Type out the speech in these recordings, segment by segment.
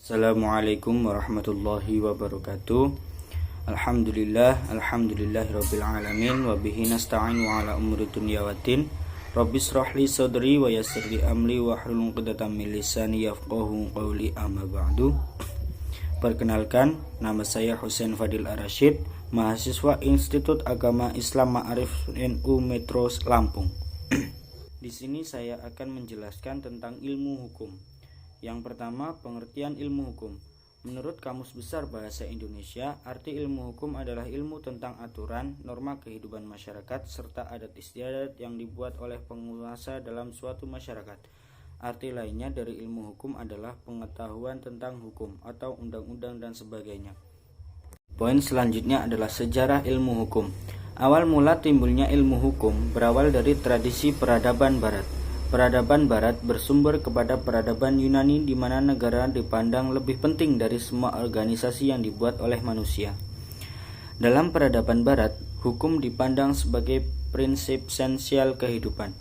Assalamualaikum warahmatullahi wabarakatuh. Alhamdulillahirabbil alamin wa bihi nasta'in wa ala umuri dunya waddin. Rabbis shrahli sadri wa yassirli amri wa hlul 'uqdatam min lisani yafqahu qawli, amma ba'du. Perkenalkan, nama saya Husain Fadil Ar-Rasyid, mahasiswa Institut Agama Islam Ma'arif NU Metro Lampung. Di sini saya akan menjelaskan tentang ilmu hukum. Yang pertama, pengertian ilmu hukum. Menurut Kamus Besar Bahasa Indonesia, arti ilmu hukum adalah ilmu tentang aturan, norma kehidupan masyarakat, serta adat istiadat yang dibuat oleh penguasa dalam suatu masyarakat. Arti lainnya dari ilmu hukum adalah pengetahuan tentang hukum atau undang-undang dan sebagainya. Poin selanjutnya adalah sejarah ilmu hukum. Awal mula timbulnya ilmu hukum berawal dari tradisi peradaban Barat. Peradaban Barat bersumber kepada peradaban Yunani, di mana negara dipandang lebih penting dari semua organisasi yang dibuat oleh manusia. Dalam peradaban Barat, hukum dipandang sebagai prinsip esensial kehidupan.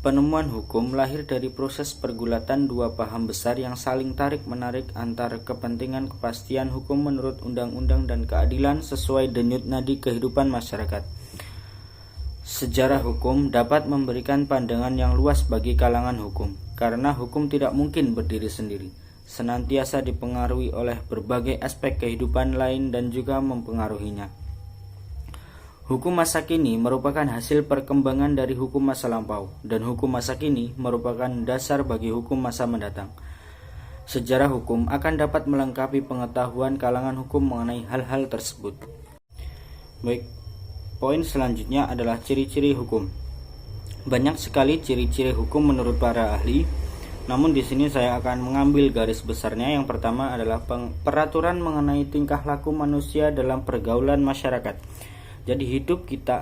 Penemuan hukum lahir dari proses pergulatan dua paham besar yang saling tarik-menarik antara kepentingan kepastian hukum menurut undang-undang dan keadilan sesuai denyut nadi kehidupan masyarakat. Sejarah hukum dapat memberikan pandangan yang luas bagi kalangan hukum, karena hukum tidak mungkin berdiri sendiri, senantiasa dipengaruhi oleh berbagai aspek kehidupan lain dan juga mempengaruhinya. Hukum masa kini merupakan hasil perkembangan dari hukum masa lampau, dan hukum masa kini merupakan dasar bagi hukum masa mendatang. Sejarah hukum akan dapat melengkapi pengetahuan kalangan hukum mengenai hal-hal tersebut. Baik. Poin selanjutnya adalah ciri-ciri hukum. Banyak sekali ciri-ciri hukum menurut para ahli, namun di sini saya akan mengambil garis besarnya. Yang pertama adalah peraturan mengenai tingkah laku manusia dalam pergaulan masyarakat. Jadi hidup kita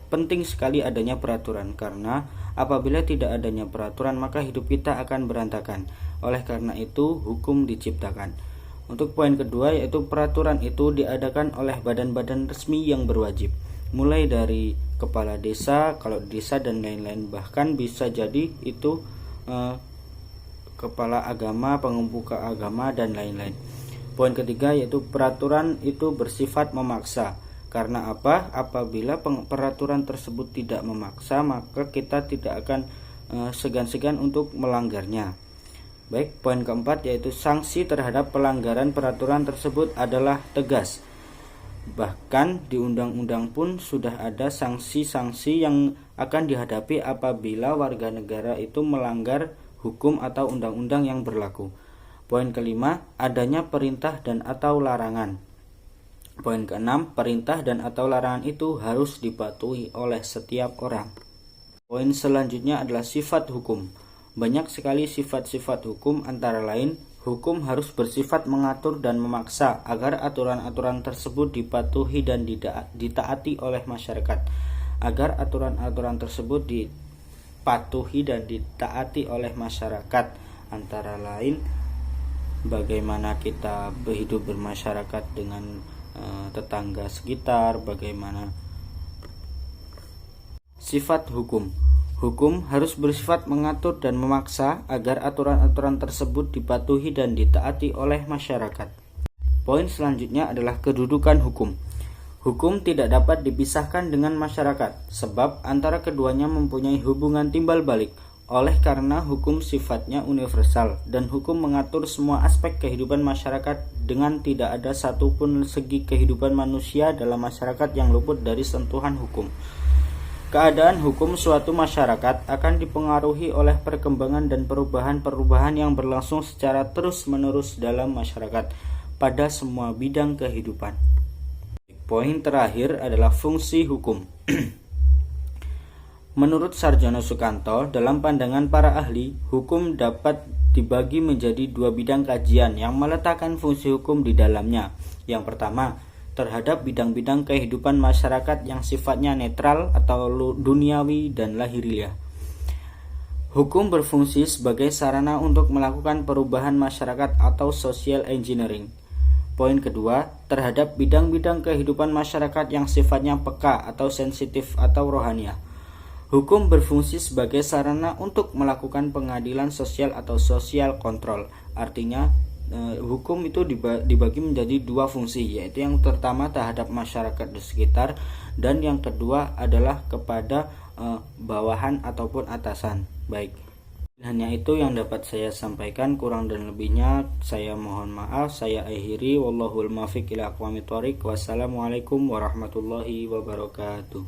penting sekali adanya peraturan, karena apabila tidak adanya peraturan maka hidup kita akan berantakan. Oleh karena itu hukum diciptakan. Untuk poin kedua, yaitu peraturan itu diadakan oleh badan-badan resmi yang berwajib, mulai dari kepala desa, kalau desa dan lain-lain, bahkan bisa jadi itu kepala agama, pengempu agama dan lain-lain. Poin ketiga, yaitu peraturan itu bersifat memaksa. Karena apa? Apabila peraturan tersebut tidak memaksa, maka kita tidak akan segan-segan untuk melanggarnya. Baik, poin keempat, yaitu sanksi terhadap pelanggaran peraturan tersebut adalah tegas. Bahkan di undang-undang pun sudah ada sanksi-sanksi yang akan dihadapi apabila warga negara itu melanggar hukum atau undang-undang yang berlaku. Poin kelima, adanya perintah dan atau larangan. Poin keenam, perintah dan atau larangan itu harus dipatuhi oleh setiap orang. Poin selanjutnya adalah sifat hukum. Banyak sekali sifat-sifat hukum, antara lain hukum harus bersifat mengatur dan memaksa agar aturan-aturan tersebut dipatuhi dan ditaati oleh masyarakat. Agar aturan-aturan tersebut dipatuhi dan ditaati oleh masyarakat, antara lain bagaimana kita hidup bermasyarakat dengan tetangga sekitar, bagaimana sifat hukum. Hukum harus bersifat mengatur dan memaksa agar aturan-aturan tersebut dipatuhi dan ditaati oleh masyarakat. Poin selanjutnya adalah kedudukan hukum. Hukum tidak dapat dipisahkan dengan masyarakat, sebab antara keduanya mempunyai hubungan timbal balik. Oleh karena hukum sifatnya universal, dan hukum mengatur semua aspek kehidupan masyarakat dengan tidak ada satupun segi kehidupan manusia dalam masyarakat yang luput dari sentuhan hukum. Keadaan hukum suatu masyarakat akan dipengaruhi oleh perkembangan dan perubahan-perubahan yang berlangsung secara terus-menerus dalam masyarakat pada semua bidang kehidupan. Poin terakhir adalah fungsi hukum. Menurut Sarjono Sukanto, dalam pandangan para ahli, hukum dapat dibagi menjadi dua bidang kajian yang meletakkan fungsi hukum di dalamnya. Yang pertama, terhadap bidang-bidang kehidupan masyarakat yang sifatnya netral atau duniawi dan lahiriah. Hukum berfungsi sebagai sarana untuk melakukan perubahan masyarakat atau social engineering. Poin kedua, terhadap bidang-bidang kehidupan masyarakat yang sifatnya peka atau sensitif atau rohaniah. Hukum berfungsi sebagai sarana untuk melakukan pengadilan sosial atau social control. Artinya, hukum itu dibagi menjadi dua fungsi, yaitu yang pertama terhadap masyarakat di sekitar, dan yang kedua adalah kepada bawahan ataupun atasan. Baik, hanya itu yang dapat saya sampaikan, kurang dan lebihnya saya mohon maaf. Saya akhiri, wallahul muwaffiq ila aqwamit thoriq. Wassalamualaikum warahmatullahi wabarakatuh.